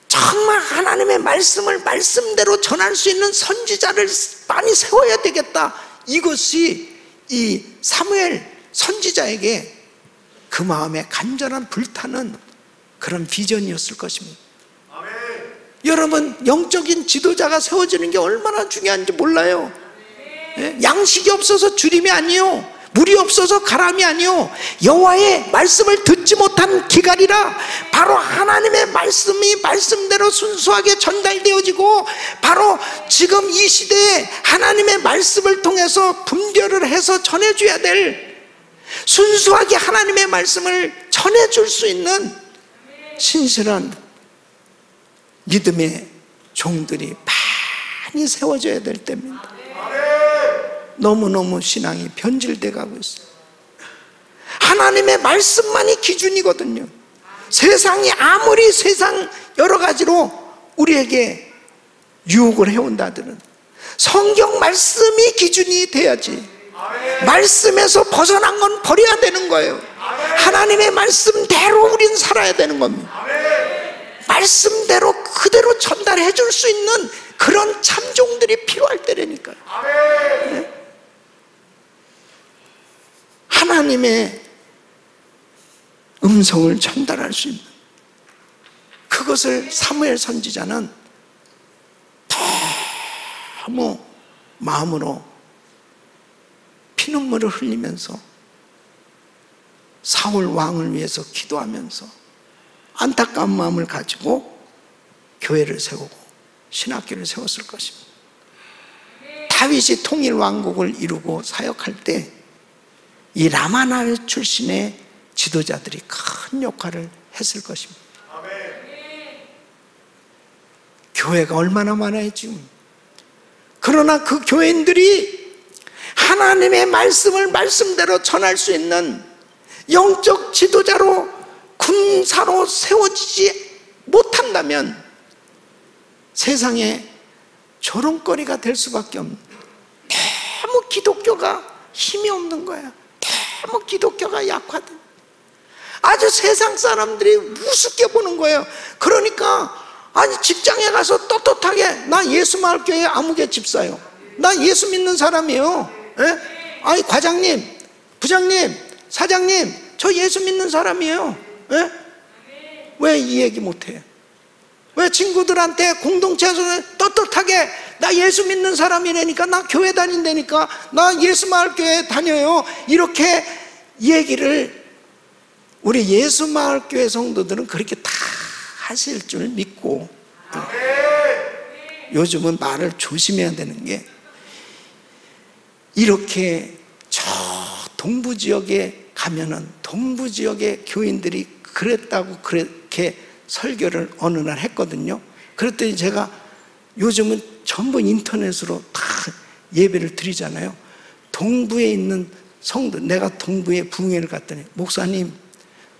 정말 하나님의 말씀을 말씀대로 전할 수 있는 선지자를 많이 세워야 되겠다. 이것이 이 사무엘 선지자에게 그 마음에 간절한 불타는 그런 비전이었을 것입니다. 아멘. 여러분, 영적인 지도자가 세워지는 게 얼마나 중요한지 몰라요. 예? 양식이 없어서 주림이 아니요, 물이 없어서 가람이 아니요, 여호와의 말씀을 듣지 못한 기갈이라. 바로 하나님의 말씀이 말씀대로 순수하게 전달되어지고, 바로 지금 이 시대에 하나님의 말씀을 통해서 분별을 해서 전해줘야 될, 순수하게 하나님의 말씀을 전해줄 수 있는 신실한 믿음의 종들이 많이 세워져야 될 때입니다. 너무너무 신앙이 변질돼 가고 있어요. 하나님의 말씀만이 기준이거든요. 세상이 아무리 세상 여러 가지로 우리에게 유혹을 해온다들은 성경 말씀이 기준이 돼야지. 말씀에서 벗어난 건 버려야 되는 거예요. 하나님의 말씀대로 우린 살아야 되는 겁니다. 말씀대로 그대로 전달해 줄 수 있는 그런 참종들이 필요할 때라니까요. 네? 하나님의 음성을 전달할 수 있는, 그것을 사무엘 선지자는 너무 마음으로 피눈물을 흘리면서 사울 왕을 위해서 기도하면서 안타까운 마음을 가지고 교회를 세우고 신학교를 세웠을 것입니다. 다윗이 통일 왕국을 이루고 사역할 때 이 라마나요 출신의 지도자들이 큰 역할을 했을 것입니다. 교회가 얼마나 많아요 지금. 그러나 그 교인들이 하나님의 말씀을 말씀대로 전할 수 있는 영적 지도자로, 군사로 세워지지 못한다면 세상에 조롱거리가 될 수밖에 없는, 너무 기독교가 힘이 없는 거야. 너무 기독교가 약화된, 아주 세상 사람들이 우습게 보는 거예요. 그러니까 아니 직장에 가서 떳떳하게 나 예수마을교회 아무개 집사요, 나 예수 믿는 사람이에요. 예? 아니 과장님, 부장님, 사장님, 저 예수 믿는 사람이에요. 예? 왜 이 얘기 못해? 왜 친구들한테 공동체에서 떳떳하게 나 예수 믿는 사람이라니까, 나 교회 다닌다니까, 나 예수마을교회 다녀요, 이렇게 얘기를 우리 예수마을교회 성도들은 그렇게 다 하실 줄 믿고, 요즘은 말을 조심해야 되는 게, 이렇게 저 동부지역에 가면은 동부지역의 교인들이 그랬다고 그렇게 설교를 어느 날 했거든요. 그랬더니 제가 요즘은 전부 인터넷으로 다 예배를 드리잖아요. 동부에 있는 성도, 내가 동부에 부흥회를 갔더니 목사님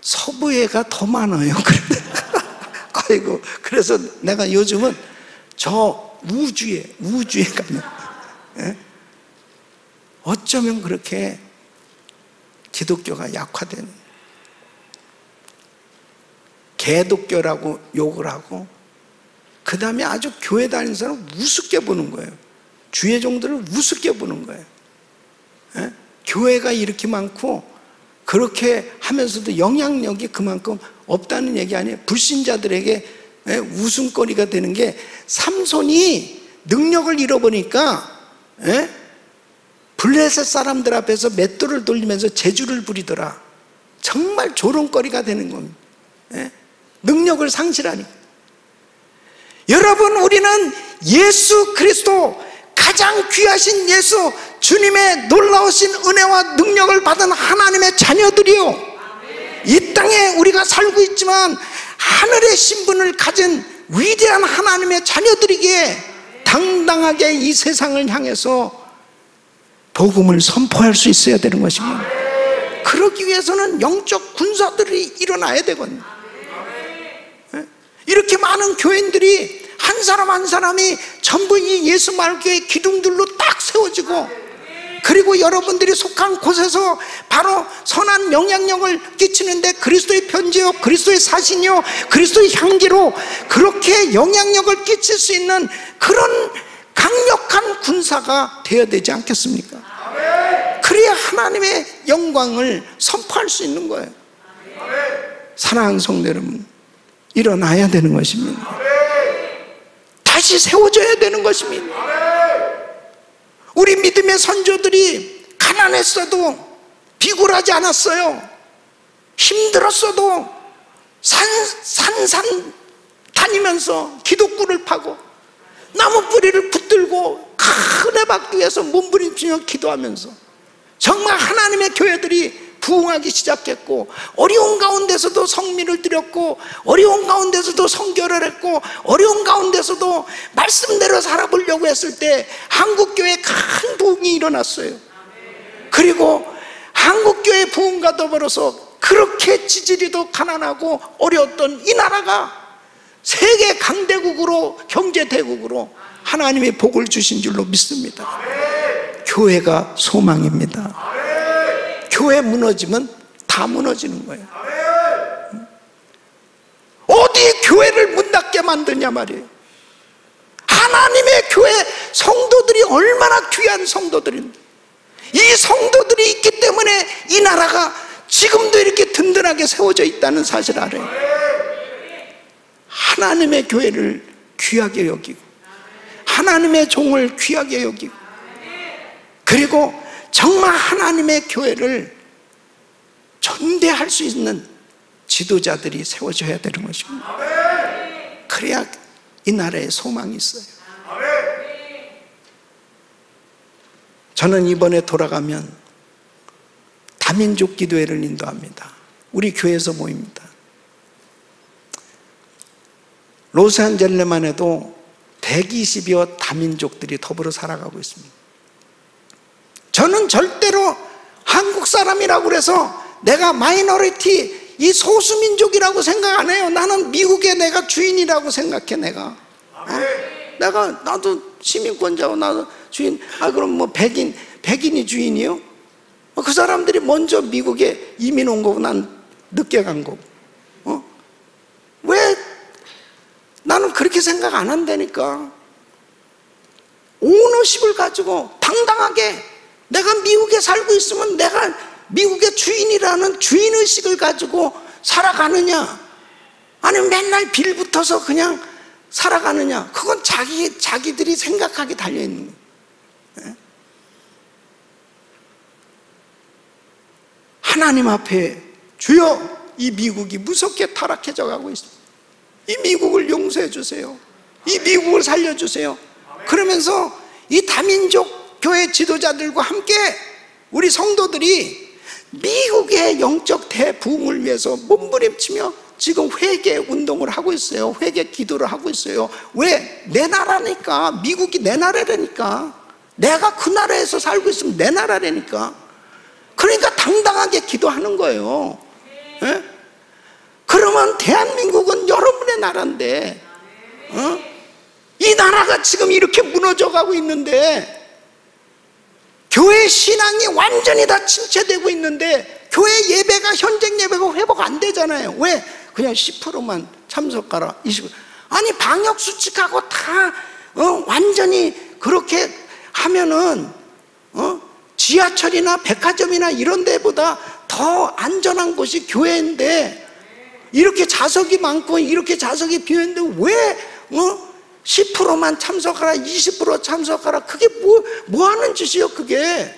서부에가 더 많아요. 아이고, 그래서 내가 요즘은 저 우주에 가면, 예? 어쩌면 그렇게 기독교가 약화된, 개독교라고 욕을 하고, 그 다음에 아주 교회 다니는 사람 우습게 보는 거예요. 주의 종들을 우습게 보는 거예요. 예? 교회가 이렇게 많고 그렇게 하면서도 영향력이 그만큼 없다는 얘기 아니에요. 불신자들에게 웃음거리가 되는 게, 삼손이 능력을 잃어보니까 블레셋 사람들 앞에서 맷돌을 돌리면서 제주를 부리더라. 정말 조롱거리가 되는 겁니다. 능력을 상실하니까. 여러분, 우리는 예수 그리스도, 가장 귀하신 예수 주님의 놀라우신 은혜와 능력을 받은 하나님의 자녀들이요, 이 땅에 우리가 살고 있지만 하늘의 신분을 가진 위대한 하나님의 자녀들이기에 당당하게 이 세상을 향해서 복음을 선포할 수 있어야 되는 것입니다. 그 그러기 위해서는 영적 군사들이 일어나야 되거든요. 이렇게 많은 교인들이 한 사람 한 사람이 전부 이 예수 마을교회 기둥들로 딱 세워지고, 그리고 여러분들이 속한 곳에서 바로 선한 영향력을 끼치는데 그리스도의 편지요, 그리스도의 사신이요, 그리스도의 향기로 그렇게 영향력을 끼칠 수 있는 그런 강력한 군사가 되어야 되지 않겠습니까? 그래야 하나님의 영광을 선포할 수 있는 거예요. 사랑하는 성도 여러분, 일어나야 되는 것입니다. 다시 세워져야 되는 것입니다. 우리 믿음의 선조들이 가난했어도 비굴하지 않았어요. 힘들었어도 산산 다니면서 기독구를 파고 나무 뿌리를 붙들고 큰 애 받기 위해서 몸부림치며 기도하면서 정말 하나님의 교회들이 부흥하기 시작했고, 어려운 가운데서도 성민을 드렸고, 어려운 가운데서도 선교를 했고, 어려운 가운데서도 말씀대로 살아보려고 했을 때 한국교회에 큰 부흥이 일어났어요. 그리고 한국교회 부흥과 더불어서 그렇게 지지리도 가난하고 어려웠던 이 나라가 세계 강대국으로, 경제대국으로 하나님의 복을 주신 줄로 믿습니다. 교회가 소망입니다. 교회 무너지면 다 무너지는 거예요. 어디 교회를 문 닫게 만드냐 말이에요. 하나님의 교회 성도들이 얼마나 귀한 성도들인데, 이 성도들이 있기 때문에 이 나라가 지금도 이렇게 든든하게 세워져 있다는 사실을 알아요. 하나님의 교회를 귀하게 여기고, 하나님의 종을 귀하게 여기고, 그리고 정말 하나님의 교회를 전대할 수 있는 지도자들이 세워져야 되는 것입니다. 그래야 이 나라에 소망이 있어요. 저는 이번에 돌아가면 다민족 기도회를 인도합니다. 우리 교회에서 모입니다. 로스앤젤레만 해도 120여 다민족들이 더불어 살아가고 있습니다. 저는 절대로 한국 사람이라고 그래서 내가 마이너리티, 이 소수민족이라고 생각 안 해요. 나는 미국의 내가 주인이라고 생각해. 나도 시민권자고 나도 주인. 그럼 뭐 백인이 주인이요? 그 사람들이 먼저 미국에 이민 온 거고 난 늦게 간 거고. 왜 나는 그렇게 생각 안 한다니까. 오너십을 가지고 당당하게 내가 미국에 살고 있으면 내가 미국의 주인이라는 주인의식을 가지고 살아가느냐, 아니면 맨날 빌붙어서 그냥 살아가느냐, 그건 자기들이 생각하게 달려있는 거예요. 하나님 앞에 주여, 이 미국이 무섭게 타락해져 가고 있습니다. 이 미국을 용서해 주세요. 이 미국을 살려주세요. 그러면서 이 다민족 교회 지도자들과 함께 우리 성도들이 미국의 영적 대부흥을 위해서 몸부림치며 지금 회개 운동을 하고 있어요. 회개 기도를 하고 있어요. 왜? 내 나라니까. 미국이 내 나라라니까. 내가 그 나라에서 살고 있으면 내 나라라니까. 그러니까 당당하게 기도하는 거예요. 예? 그러면 대한민국은 여러분의 나라인데, 이 나라가 지금 이렇게 무너져 가고 있는데, 교회 신앙이 완전히 다 침체되고 있는데 교회 예배가, 현장 예배가 회복 안 되잖아요. 왜? 그냥 10%만 참석하라, 20%. 아니 방역 수칙하고 다 완전히 그렇게 하면은 지하철이나 백화점이나 이런 데보다 더 안전한 곳이 교회인데, 이렇게 좌석이 많고 이렇게 좌석이 비어있는데 왜 10%만 참석하라, 20% 참석하라, 그게 뭐 하는 짓이요 그게?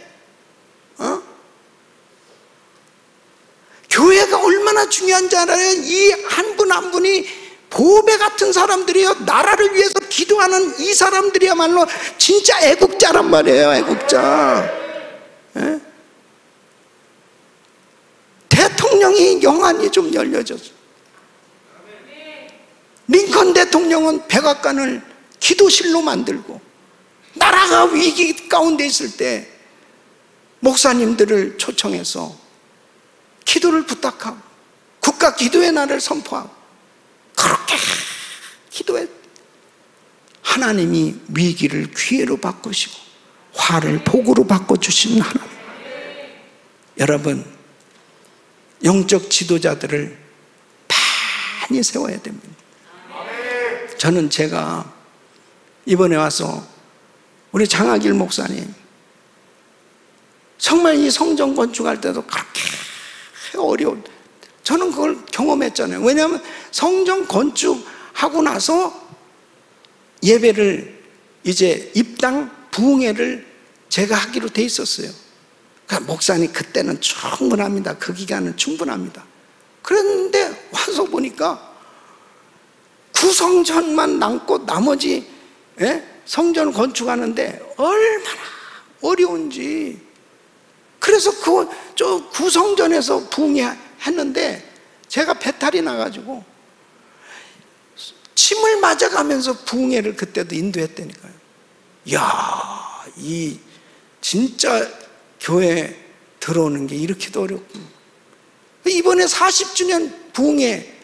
교회가 얼마나 중요한지 알아요? 이 한 분 한 분이 보배 같은 사람들이요, 나라를 위해서 기도하는 이 사람들이야말로 진짜 애국자란 말이에요. 애국자. 예? 대통령이 영안이 좀 열려졌어. 링컨 대통령은 백악관을 기도실로 만들고, 나라가 위기 가운데 있을 때 목사님들을 초청해서 기도를 부탁하고 국가 기도의 날을 선포하고 그렇게 기도해. 하나님이 위기를 기회로 바꾸시고 화를 복으로 바꿔주시는 하나님. 여러분, 영적 지도자들을 많이 세워야 됩니다. 저는 제가 이번에 와서 우리 장학일 목사님 정말 이 성전 건축할 때도 그렇게 어려운, 저는 그걸 경험했잖아요. 왜냐하면 성전 건축하고 나서 예배를 이제 입당 부흥회를 제가 하기로 돼 있었어요. 그러니까 목사님 그때는 충분합니다. 그 기간은 충분합니다. 그런데 와서 보니까 구성전만 남고 나머지 성전 건축하는데 얼마나 어려운지. 그래서 저 구성전에서 부흥회 했는데 제가 배탈이 나가지고 침을 맞아가면서 부흥회를 그때도 인도했다니까요. 이야, 이 진짜 교회 들어오는 게 이렇게도 어렵군요. 이번에 40주년 부흥회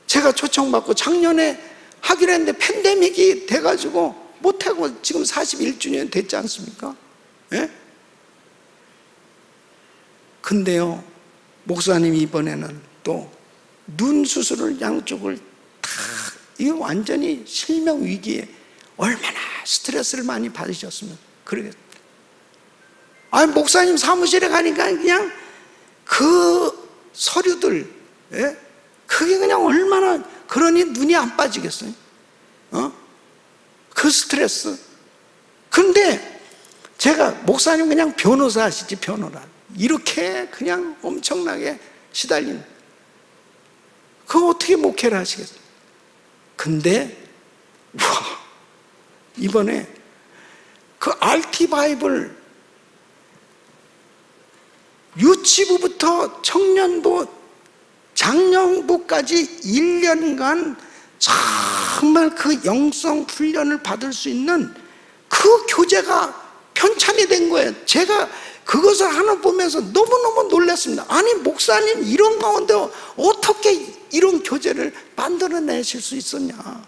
제가 초청받고 작년에 하기로 했는데 팬데믹이 돼가지고 못하고 지금 41주년 됐지 않습니까? 예? 근데요, 목사님이 이번에는 또 눈 수술을 양쪽을 다, 이거 완전히 실명 위기에 얼마나 스트레스를 많이 받으셨으면 그러겠어요. 아니, 목사님 사무실에 가니까 그냥 그 서류들, 예? 그게 그냥 얼마나, 그러니 눈이 안 빠지겠어요? 그 스트레스. 근데 제가 목사님 그냥 변호사 하시지, 변호사. 이렇게 그냥 엄청나게 시달린, 그거 어떻게 목회를 하시겠어요? 근데 와, 이번에 그 RT 바이블 유치부부터 청년부, 장년부까지 1년간 정말 그 영성 훈련을 받을 수 있는 그 교재가 편찬이 된 거예요. 제가 그것을 하나 보면서 너무너무 놀랐습니다. 아니, 목사님 이런 가운데 어떻게 이런 교재를 만들어내실 수 있었냐.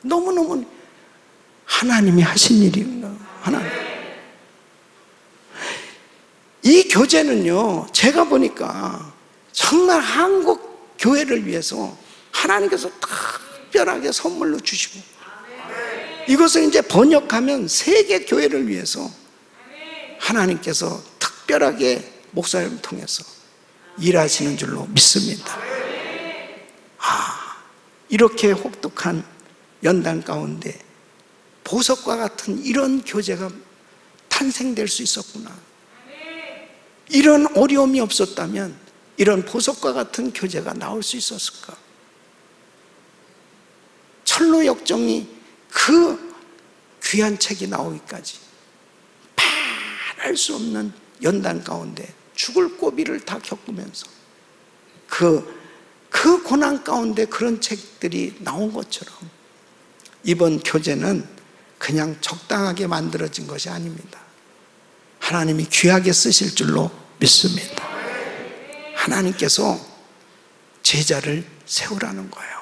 너무너무 하나님이 하신 일입니다. 하나님. 이 교재는요, 제가 보니까 정말 한국 교회를 위해서 하나님께서 특별하게 선물로 주시고, 이것을 이제 번역하면 세계 교회를 위해서 하나님께서 특별하게 목사님을 통해서 일하시는 줄로 믿습니다. 이렇게 혹독한 연단 가운데 보석과 같은 이런 교재가 탄생될 수 있었구나. 이런 어려움이 없었다면 이런 보석과 같은 교재가 나올 수 있었을까? 철로 역정이 그 귀한 책이 나오기까지 말할 수 없는 연단 가운데 죽을 고비를 다 겪으면서 그 고난 가운데 그런 책들이 나온 것처럼 이번 교재는 그냥 적당하게 만들어진 것이 아닙니다. 하나님이 귀하게 쓰실 줄로 믿습니다. 하나님께서 제자를 세우라는 거예요.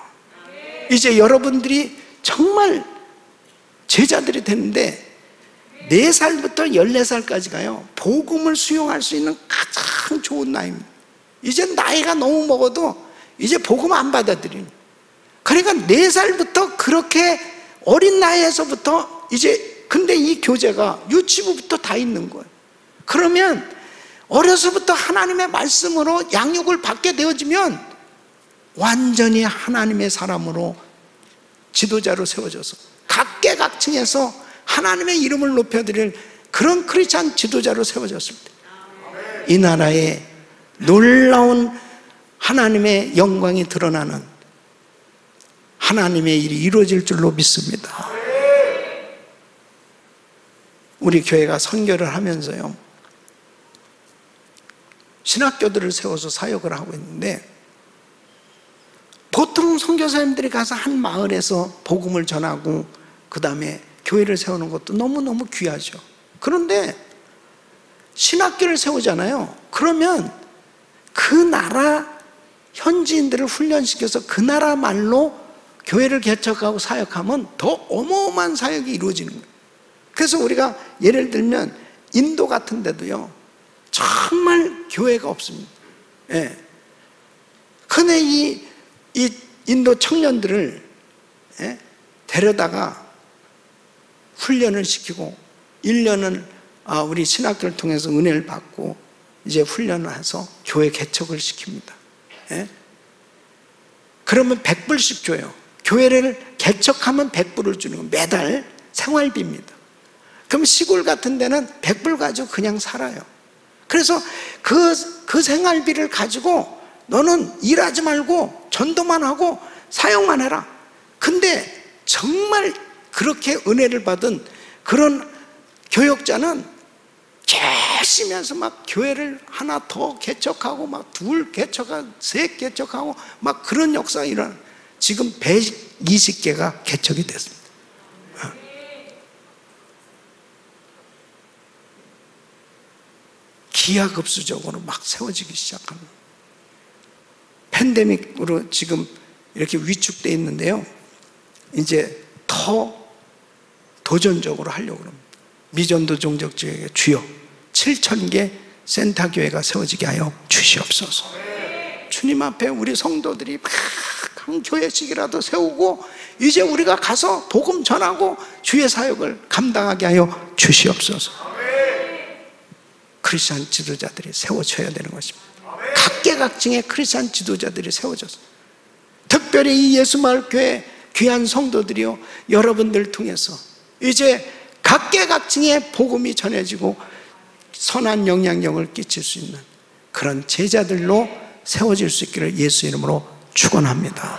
이제 여러분들이 정말 제자들이 되는데 4살부터 14살까지가요 복음을 수용할 수 있는 가장 좋은 나이입니다. 이제 나이가 너무 먹어도 이제 복음 안 받아들이는, 그러니까 4살부터 그렇게 어린 나이에서부터 이제, 근데 이 교재가 유치부부터 다 있는 거예요. 그러면 어려서부터 하나님의 말씀으로 양육을 받게 되어지면 완전히 하나님의 사람으로 지도자로 세워져서 각계각층에서 하나님의 이름을 높여드릴 그런 크리스찬 지도자로 세워졌을 때 이 나라에 놀라운 하나님의 영광이 드러나는 하나님의 일이 이루어질 줄로 믿습니다. 우리 교회가 선교를 하면서요 신학교들을 세워서 사역을 하고 있는데, 보통 선교사님들이 가서 한 마을에서 복음을 전하고 그 다음에 교회를 세우는 것도 너무너무 귀하죠. 그런데 신학교를 세우잖아요. 그러면 그 나라 현지인들을 훈련시켜서 그 나라 말로 교회를 개척하고 사역하면 더 어마어마한 사역이 이루어지는 거예요. 그래서 우리가 예를 들면 인도 같은 데도요, 정말 교회가 없습니다. 예. 근데 이 인도 청년들을 데려다가 훈련을 시키고 1년을 우리 신학교를 통해서 은혜를 받고 이제 훈련을 해서 교회 개척을 시킵니다. 그러면 100불씩 줘요. 교회를 개척하면 100불을 주는 거, 매달 생활비입니다. 그럼 시골 같은 데는 100불 가지고 그냥 살아요. 그래서 그 생활비를 가지고 너는 일하지 말고 전도만 하고 사역만 해라. 근데 정말 그렇게 은혜를 받은 그런 교역자는 열심히 해서 막 교회를 하나 더 개척하고 막 둘 개척하고 셋 개척하고 막 그런 역사가 일어나요. 지금 120개가 개척이 됐습니다. 기하급수적으로 막 세워지기 시작합니다. 팬데믹으로 지금 이렇게 위축되어 있는데요, 이제 더 도전적으로 하려고 합니다. 미전도 종족지역에 주여 7,000개 센터교회가 세워지게 하여 주시옵소서. 주님 앞에 우리 성도들이 막 한 교회씩이라도 세우고 이제 우리가 가서 복음 전하고 주의 사역을 감당하게 하여 주시옵소서. 크리스찬 지도자들이 세워져야 되는 것입니다. 각계각층의 크리스찬 지도자들이 세워졌어요. 특별히 이 예수마을교회 귀한 성도들이요, 여러분들 통해서 이제 각계각층의 복음이 전해지고 선한 영향력을 끼칠 수 있는 그런 제자들로 세워질 수 있기를 예수 이름으로 축원합니다.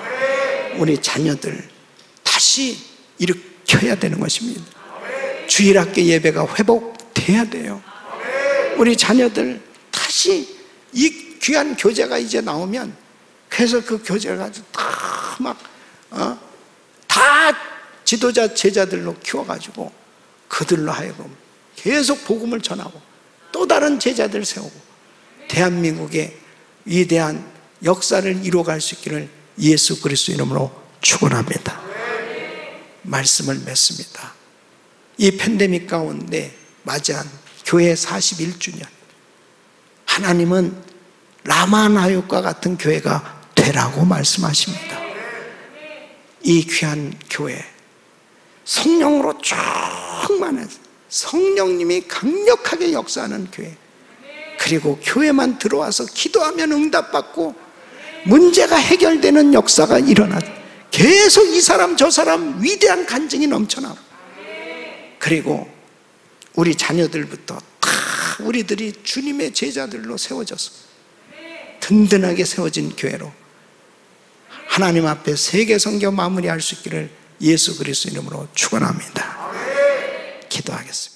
우리 자녀들 다시 일으켜야 되는 것입니다. 주일학교 예배가 회복돼야 돼요. 우리 자녀들 다시 이 귀한 교재가 이제 나오면, 그래서 그 교재를 가지고 다 지도자 제자들로 키워가지고 그들로 하여금 계속 복음을 전하고 또 다른 제자들 세우고 대한민국의 위대한 역사를 이루어갈 수 있기를 예수 그리스도 이름으로 축원합니다. 말씀을 맺습니다. 이 팬데믹 가운데 맞이한 교회 41주년, 하나님은 라마나육과 같은 교회가 되라고 말씀하십니다. 이 귀한 교회, 성령으로 충만해서 성령님이 강력하게 역사하는 교회, 그리고 교회만 들어와서 기도하면 응답받고 문제가 해결되는 역사가 일어나고 계속 이 사람 저 사람 위대한 간증이 넘쳐나고, 그리고 우리 자녀들부터 다 우리들이 주님의 제자들로 세워져서 든든하게 세워진 교회로 하나님 앞에 세계 선교 마무리할 수 있기를 예수 그리스도 이름으로 축원합니다. 기도하겠습니다.